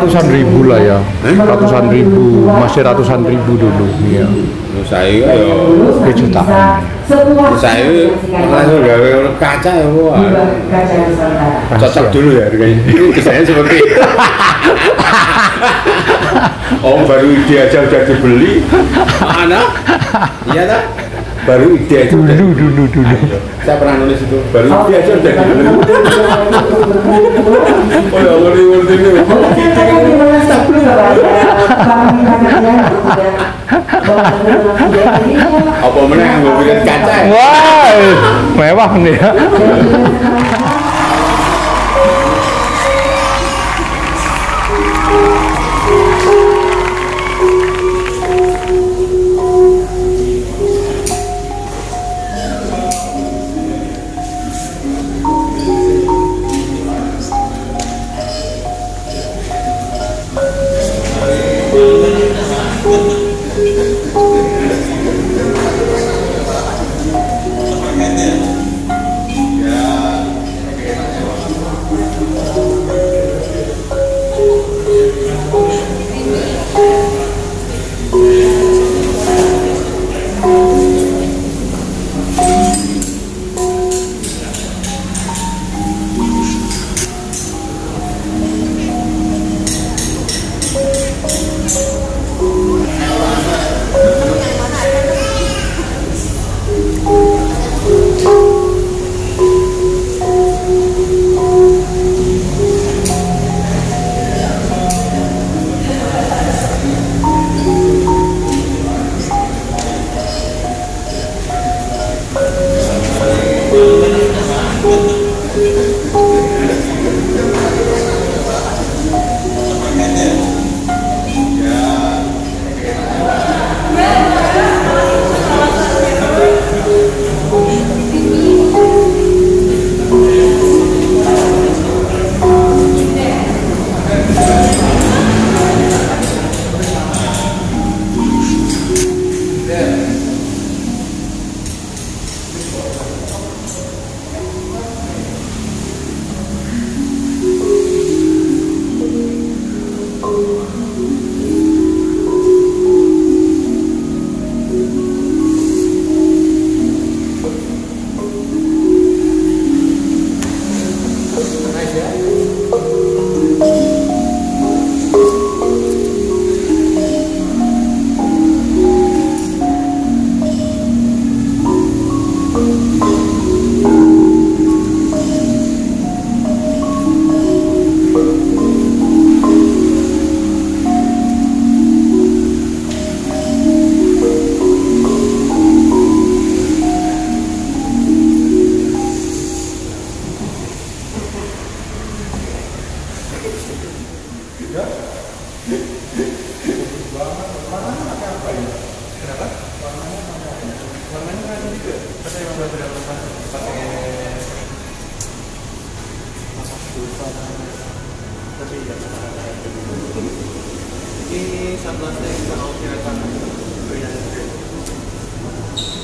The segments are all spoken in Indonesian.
ratusan ribu lah ya. Ratusan ribu, masih ratusan ribu dulu ya. Saya ya jutaan. Saya langsung gawe kaca ya, wah. Cocok dulu ya harganya. Desainnya seperti itu. Oh, baru ide aja udah dibeli. Mana? Iya tak? Baru ide aja Dulu. Saya pernah nulis itu. Baru ide aja udah dibeli. Oh ya, ngerti ini. Apa meneh nggo piring kaca? Wah, mewah nih ya.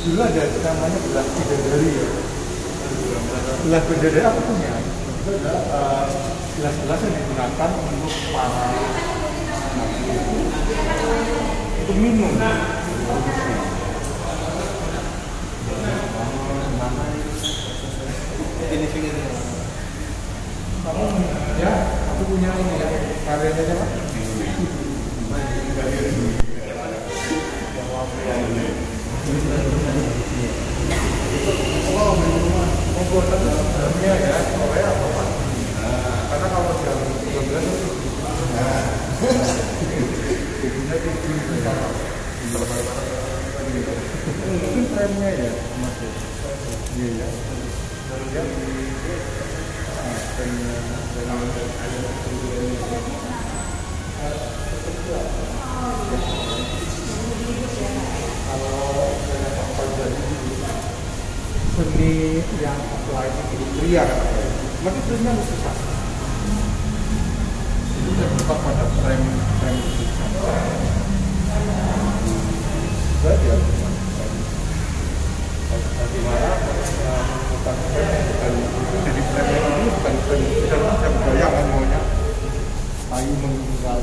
Dulu ada namanya belah bidadari ya. Belah bidadari apa punya? Itu adalah gelas-gelas yang digunakan untuk para untuk minum. Kamu ya, aku punya ini ya, karyanya siapa? Oh, membuat dalamnya ya, Korea apa? Karena kalau jam 12 itu bukunya itu sama. Mungkin trennya ya, Mas. Iya ya. Lihat trennya seni yang lain itu pria katanya, tapi terusnya susah. Itu udah tetap pada tren susah. Berarti ya, bagaimana bukan jadi tren ini bukan tren budaya kan maunya. Ayu meninggal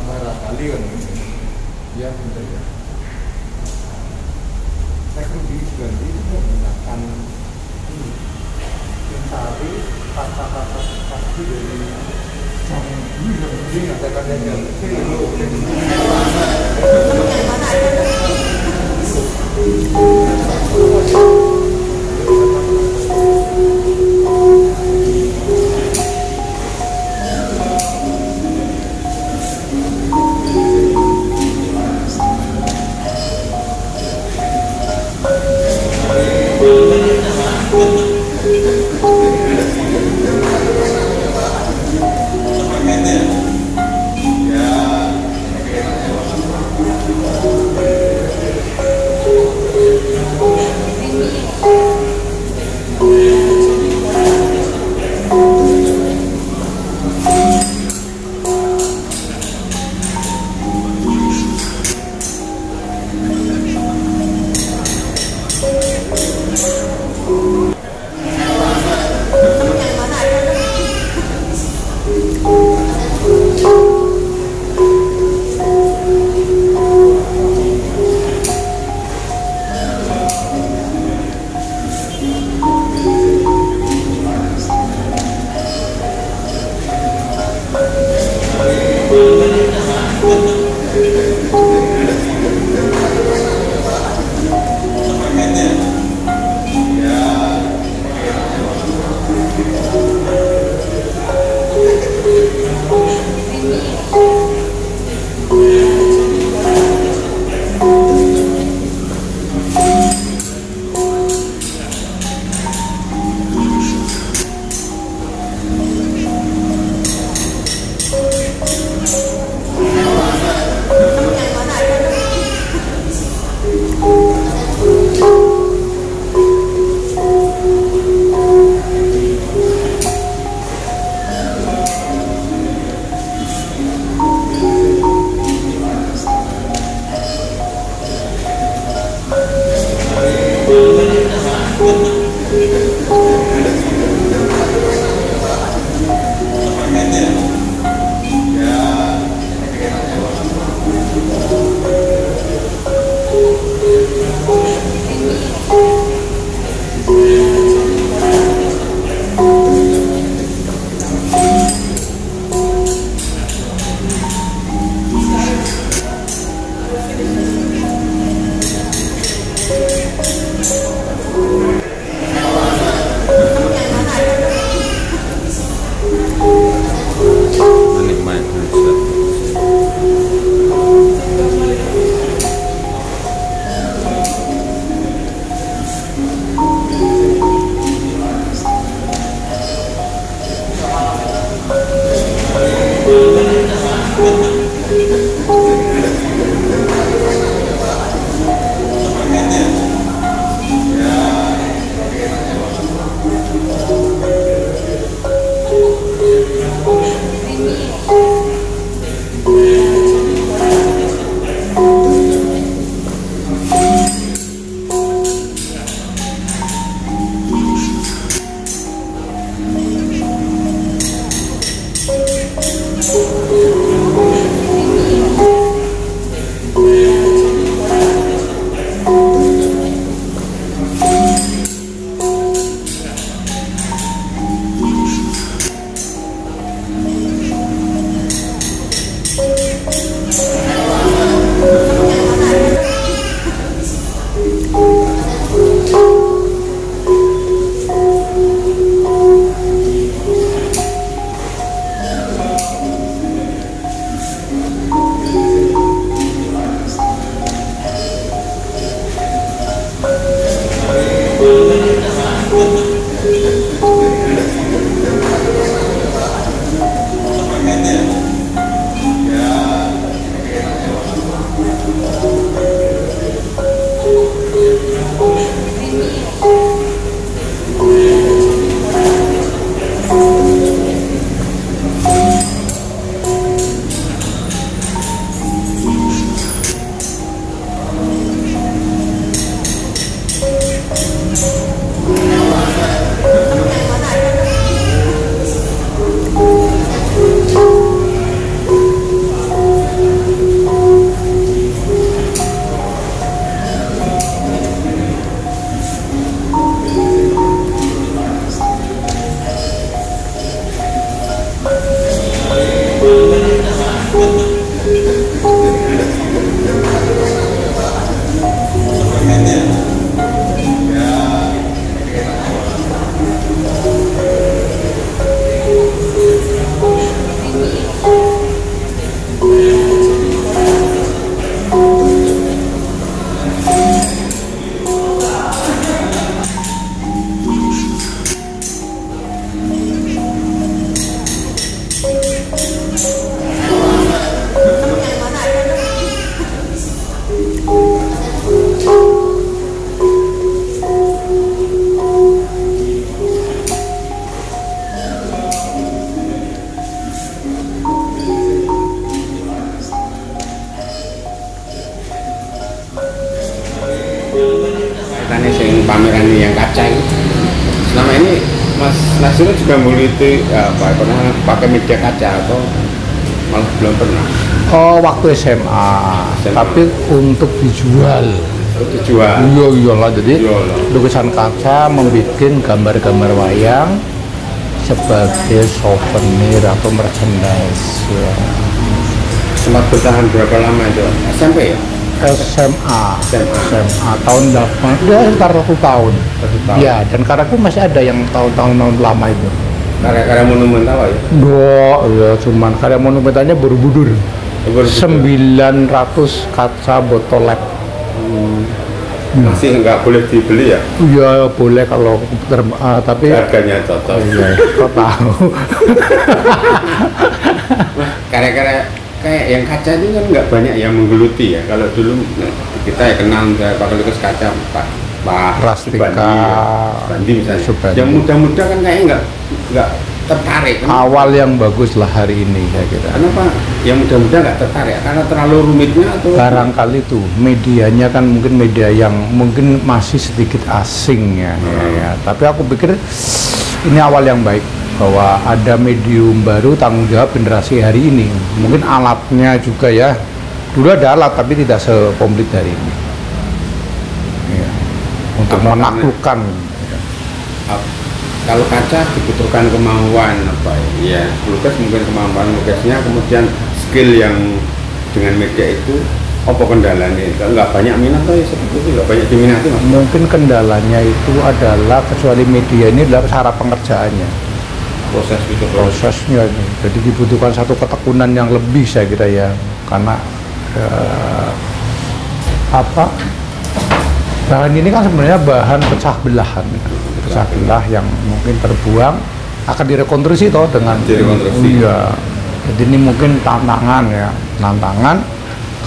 Nasrul juga menggeluti pernah pakai media kaca atau malah belum pernah? Oh, waktu SMA. Tapi untuk dijual. Dijual. Iya iyalah, jadi lukisan kaca membuat gambar-gambar wayang sebagai souvenir atau merchandise. Ya. Sempat bertahan berapa lama itu? SMP ya? SMA tahun 8 ya sekitar 1 tahun. Ya, dan karyaku masih ada yang tahun-tahun lama itu. Karya-karya monumental ya? Ya cuman karya monumentalnya Borobudur. 900 kaca botol lab. Masih nggak boleh dibeli ya? Iya boleh kalau tapi harganya cocok. Iya, kok tahu. Karya-karya kayak yang kaca itu kan nggak banyak yang menggeluti ya. Kalau dulu kita ya kenal pakai lukis kaca Pak Rastika, Bandi misalnya. Subandi. Yang muda-muda kan kayaknya nggak tertarik. Kan? Awal yang bagus lah hari ini saya kira. Kenapa yang muda-muda nggak tertarik? Karena terlalu rumitnya atau? Barangkali tuh medianya kan mungkin media yang mungkin masih sedikit asing ya. Tapi aku pikir ini awal yang baik. Bahwa ada medium baru tanggung jawab generasi hari ini. Mungkin alatnya juga ya. Dulu ada alat tapi tidak sekomplit hari ini. Ya. Untuk menaklukkan. Kalau kaca dibutuhkan kemampuan apa ya? Lukis mungkin kemampuan lukisnya, kemudian skill yang dengan media itu apa kendalanya? Nggak banyak minat tuh seperti itu, nggak banyak diminati mas. Mungkin kendalanya itu adalah kecuali media ini adalah cara pengerjaannya. Prosesnya jadi dibutuhkan satu ketekunan yang lebih saya kira ya karena bahan ini kan sebenarnya bahan pecah belahan yang mungkin terbuang akan direkonstruksi toh dengan iya jadi ini mungkin tantangan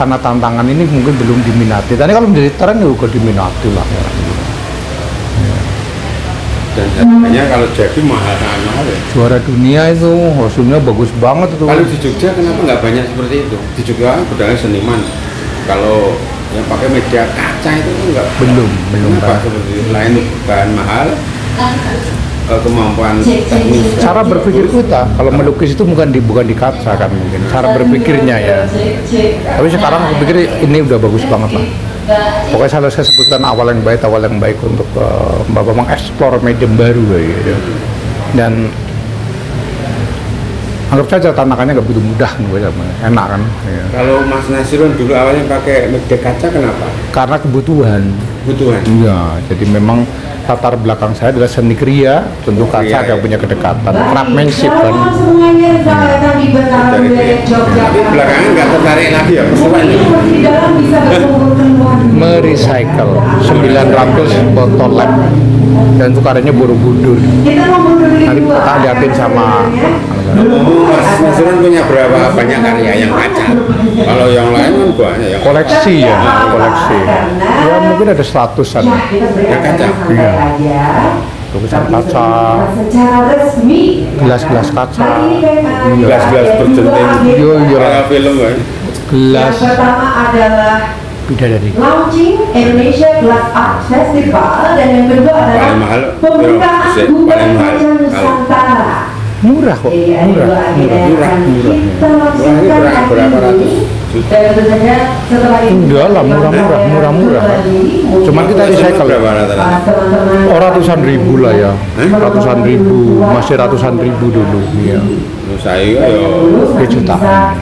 karena tantangan ini mungkin belum diminati tapi kalau menjadi tren juga diminati lah ya. Dan harganya kalau jadi mahal ya. Juara dunia itu hasilnya bagus banget itu. Kalau di Jogja kenapa nggak banyak seperti itu? Di Jogja budaya seniman. Kalau yang pakai media kaca itu nggak belum kenapa seperti itu? Selain bahan mahal, kemampuan teknis. Cara berpikir kita kalau melukis itu bukan di kaca kan mungkin. Cara berpikirnya ya. Tapi sekarang aku pikir ini udah bagus banget lah. Pokoknya saya sebutkan awal yang baik untuk Bapak mengeksplor medium baru ya. Dan anggap saja tantangannya nggak begitu mudah, enak kan. Ya. Kalau Mas Nasirun dulu awalnya pakai media kaca kenapa? Karena kebutuhan. Iya, jadi memang latar belakang saya adalah seni kriya, tentu kaca yang punya kedekatan, craftsmanship kan. Tapi belakangan nggak tertarik lagi ya, merecycle 900 botol lab dan itu karyanya Borobudur. Nanti kita liatin sama Mas Nasirun punya berapa banyak karya yang kaca? Kalau yang lain kan banyak yang koleksi ya, koleksi. Ya mungkin ada 100-an. yang kaca. Iya. Lukisan kaca, gelas-gelas kaca, Gelas-gelas berjenting. Iya. Kayak film kan? Gelas Yang pertama adalah bidadari. launching Indonesia Glass Art Festival dan yang kedua adalah Paling mahal, pembukaan paling Bunga mahal. Kaca Nusantara. Murah kok, murah. Kita langsungkan Berapa ratus juta? dan tentu saja setelah itu Enggak lah, murah. Cuman kita recycle. Berapa rata-rata? teman-teman Ratusan ribu lah ya, ratusan ribu, masih ratusan ribu dulu. Iya. Saya yo Jutaan.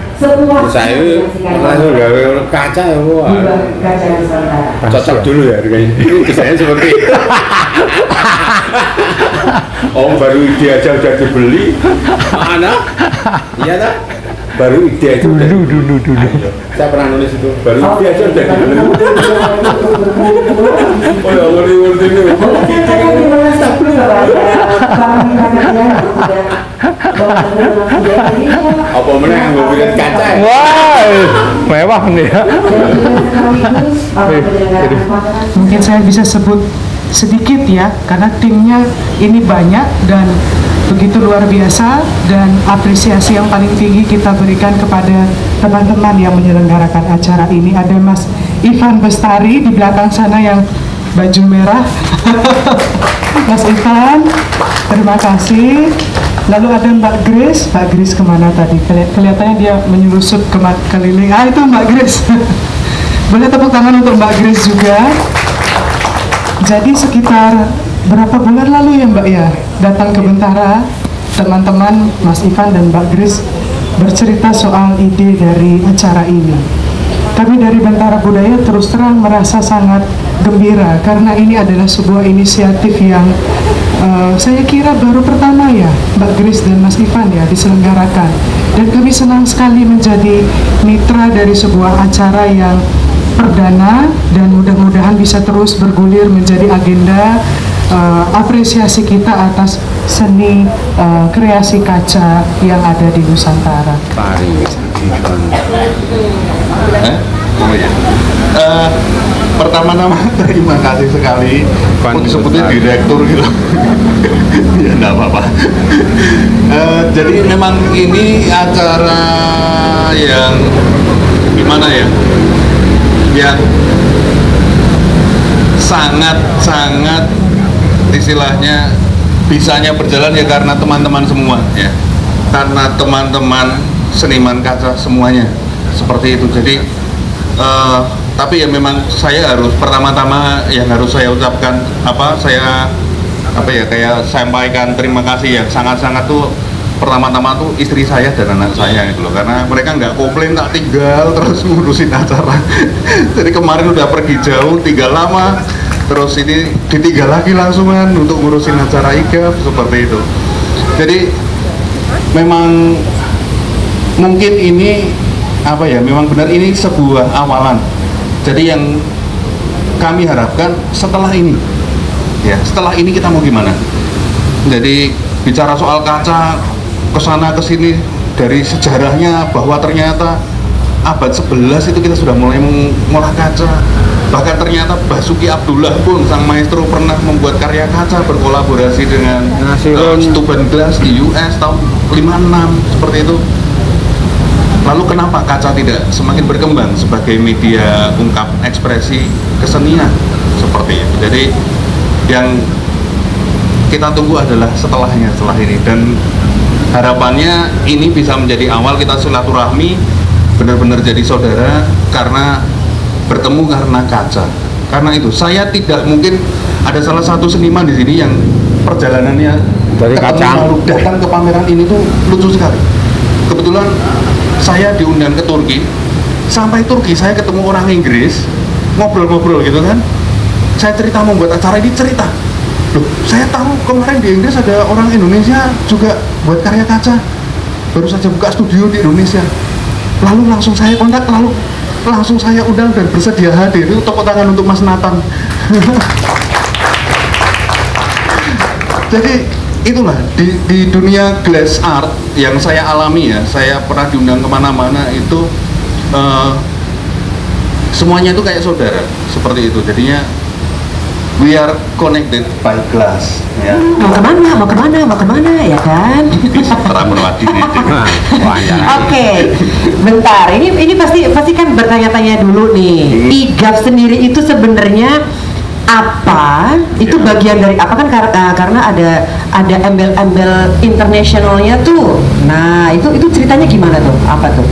saya langsung gawe kaca ya wah. Cocok dulu ya harganya. Ini desainnya seperti itu. Oh baru ide aja udah dibeli. Mana? Iya tak? Baru ide aja udah Dulu. Ayo. Saya pernah nulis itu. Baru ide aja udah dibeli. Oh ya ngerti ini. Apa mana yang gue bikin kaca ya? Wah, mewah nih ya. Mungkin saya bisa sebut sedikit ya, karena timnya ini banyak dan begitu luar biasa, dan apresiasi yang paling tinggi kita berikan kepada teman-teman yang menyelenggarakan acara ini. Ada Mas Ivan Bestari di belakang sana yang baju merah. Mas Ivan, terima kasih. Lalu ada Mbak Grace kemana tadi? Kelihatannya dia menyelusup ke keliling. Ah, itu Mbak Grace. Boleh tepuk tangan untuk Mbak Grace juga. Jadi sekitar berapa bulan lalu ya Mbak ya, datang ke Bentara, teman-teman Mas Ivan dan Mbak Grace bercerita soal ide dari acara ini. Kami dari Bentara Budaya terus terang merasa sangat gembira karena ini adalah sebuah inisiatif yang saya kira baru pertama ya Mbak Grace dan Mas Ivan ya diselenggarakan, dan kami senang sekali menjadi mitra dari sebuah acara yang perdana dan mudah-mudahan bisa terus bergulir menjadi agenda apresiasi kita atas seni kreasi kaca yang ada di Nusantara. Pertama-tama terima kasih sekali sebutnya direktur gitu. Ya enggak apa-apa. Jadi memang ini acara yang gimana ya, yang sangat istilahnya bisanya berjalan ya karena teman-teman semua ya, karena teman-teman seniman kaca semuanya seperti itu. Jadi tapi ya memang saya harus pertama-tama yang harus saya ucapkan kayak sampaikan terima kasih yang sangat-sangat tuh pertama-tama tuh istri saya dan anak saya gitu loh, karena mereka nggak komplain tak tinggal terus ngurusin acara. Jadi kemarin udah pergi jauh, tinggal lama, terus ini ditinggal lagi langsungan untuk ngurusin acara IGAF seperti itu. Jadi memang mungkin ini memang benar ini sebuah awalan. Jadi yang kami harapkan setelah ini kita mau gimana? Jadi bicara soal kaca kesana kesini dari sejarahnya bahwa ternyata abad 11 itu kita sudah mulai mengolah kaca. Bahkan ternyata Basuki Abdullah pun sang maestro pernah membuat karya kaca berkolaborasi dengan Steuben Glass di US tahun 56 seperti itu. Lalu kenapa kaca tidak semakin berkembang sebagai media ungkap ekspresi kesenian seperti itu? Jadi yang kita tunggu adalah setelah ini, dan harapannya ini bisa menjadi awal kita silaturahmi benar-benar jadi saudara karena bertemu karena kaca. Karena itu saya tidak mungkin ada salah satu seniman di sini yang perjalanannya dari kaca datang ke pameran ini tuh lucu sekali. Kebetulan saya diundang ke Turki, sampai Turki saya ketemu orang Inggris, ngobrol-ngobrol gitu kan. Saya cerita mau buat acara ini, cerita, loh saya tahu kemarin di Inggris ada orang Indonesia juga buat karya kaca, baru saja buka studio di Indonesia. Lalu langsung saya kontak, lalu langsung saya undang dan bersedia hadir. Itu tepuk tangan untuk Mas Nathan. Jadi itulah di dunia glass art yang saya alami ya, saya pernah diundang kemana-mana itu semuanya itu kayak saudara seperti itu. Jadinya we are connected by glass ya. Mau kemana ya kan? Oke, bentar, ini pasti kan bertanya-tanya dulu nih. IGAF sendiri itu sebenarnya apa? Itu bagian dari apa kan, karena ada embel-embel internasionalnya tuh. Nah, itu ceritanya gimana tuh? Apa tuh?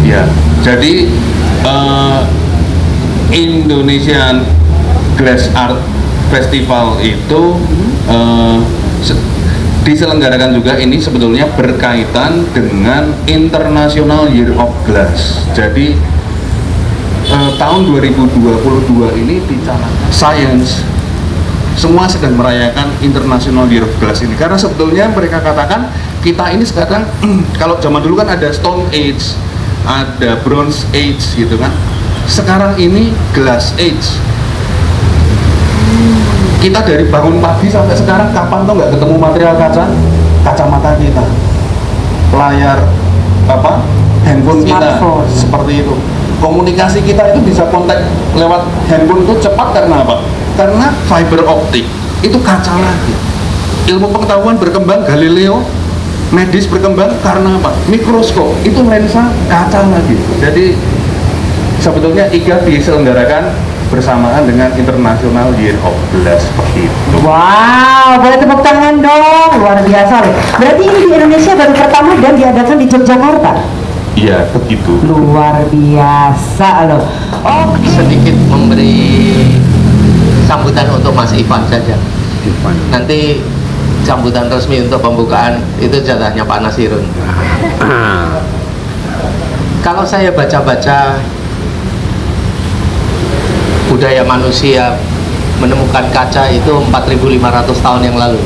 Ya, jadi Indonesian Glass Art Festival itu diselenggarakan juga, ini sebetulnya berkaitan dengan International Year of Glass. Jadi tahun 2022 ini di Science semua sedang merayakan International Year of Glass ini, karena sebetulnya mereka katakan kita ini sekarang kalau zaman dulu kan ada Stone Age, ada Bronze Age gitu kan, sekarang ini Glass Age. Kita dari bangun pagi sampai sekarang kapan tuh nggak ketemu material kaca? Kacamata kita, layar handphone kita, seperti itu. Komunikasi kita itu bisa kontak lewat handphone itu cepat karena apa? Karena fiber optik itu kaca lagi. Ilmu pengetahuan berkembang, Galileo, medis berkembang karena apa? Mikroskop itu lensa kaca lagi. Jadi sebetulnya IGAF diselenggarakan bersamaan dengan International Year of Glass seperti itu. Wow, boleh tepuk tangan dong, luar biasa loh. Berarti ini di Indonesia baru pertama dan diadakan di Yogyakarta. Iya, begitu. Luar biasa loh. Oke. Sedikit memberi sambutan untuk Mas Ivan saja. Ivan. Nanti sambutan resmi untuk pembukaan itu jatahnya Pak Nasirun. Kalau saya baca-baca budaya manusia menemukan kaca itu 4.500 tahun yang lalu.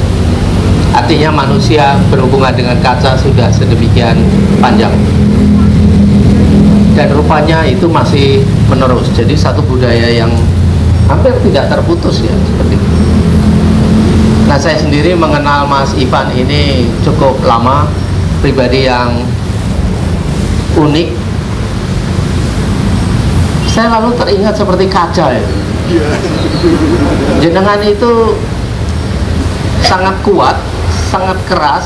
Artinya manusia berhubungan dengan kaca sudah sedemikian panjang. Dan rupanya itu masih menerus. Jadi satu budaya yang hampir tidak terputus ya seperti itu. Nah, saya sendiri mengenal Mas Ivan ini cukup lama, pribadi yang unik. Saya lalu teringat seperti kaca ya. Jenengan itu sangat kuat, sangat keras,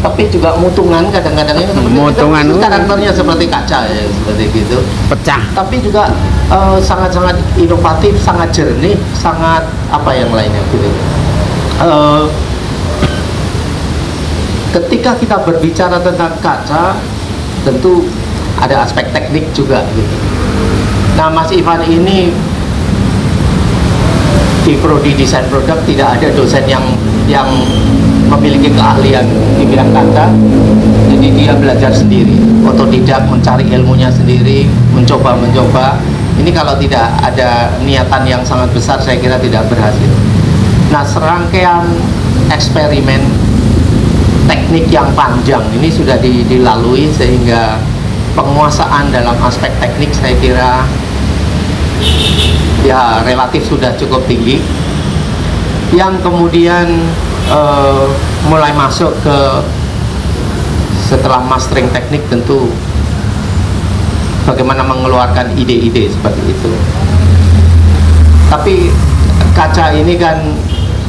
tapi juga mutungan kadang-kadang ini Mutungan, karakternya seperti kaca ya, seperti gitu. Pecah. Tapi juga sangat-sangat inovatif, sangat jernih, sangat apa yang lainnya gitu. Ketika kita berbicara tentang kaca, tentu ada aspek teknik juga gitu. Nah, Mas Ivan ini di prodi desain produk tidak ada dosen yang memiliki keahlian di bidang kaca, jadi dia belajar sendiri, otodidak, mencari ilmunya sendiri, mencoba. Ini kalau tidak ada niatan yang sangat besar, saya kira tidak berhasil. Nah, serangkaian eksperimen teknik yang panjang ini sudah dilalui, sehingga penguasaan dalam aspek teknik saya kira ya relatif sudah cukup tinggi. Yang kemudian mulai masuk ke setelah mastering teknik, tentu bagaimana mengeluarkan ide-ide seperti itu. Tapi kaca ini kan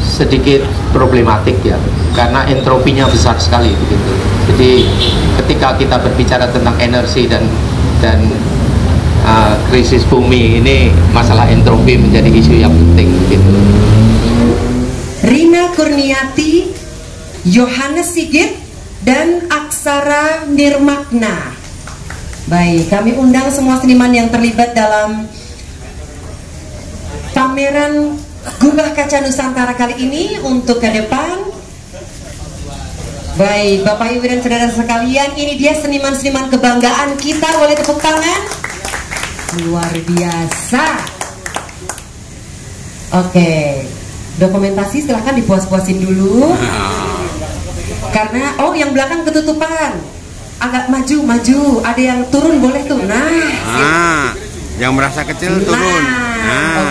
sedikit problematik ya, karena entropinya besar sekali begitu. Jadi ketika kita berbicara tentang energi dan krisis bumi ini, masalah entropi menjadi isu yang penting gitu. Rina Kurniati, Yohanes Sigit, dan Aksara Nirmakna. Baik, kami undang semua seniman yang terlibat dalam pameran Gubah Kaca Nusantara kali ini untuk ke depan. Baik, Bapak Ibu dan saudara sekalian, ini dia seniman-seniman kebanggaan kita. Boleh tepuk tangan? Luar biasa. Oke, dokumentasi silahkan dipuas-puasin dulu. Karena yang belakang ketutupan, agak maju. Ada yang turun boleh tuh. Nah, yang merasa kecil turun.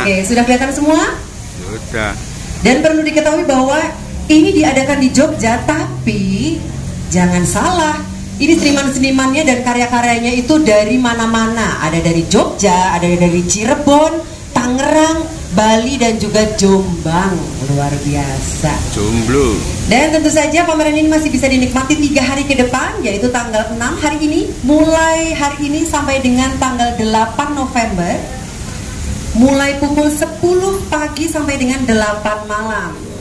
Oke, sudah kelihatan semua? Sudah. Dan perlu diketahui bahwa ini diadakan di Jogja, tapi jangan salah, ini seniman-senimannya dan karya-karyanya itu dari mana-mana. Ada dari Jogja, ada dari Cirebon, Tangerang, Bali, dan juga Jombang. Luar biasa. Jomblo. Dan tentu saja pameran ini masih bisa dinikmati 3 hari ke depan, yaitu tanggal 6 hari ini, mulai hari ini sampai dengan tanggal 8 November, mulai pukul 10 pagi sampai dengan 8 malam.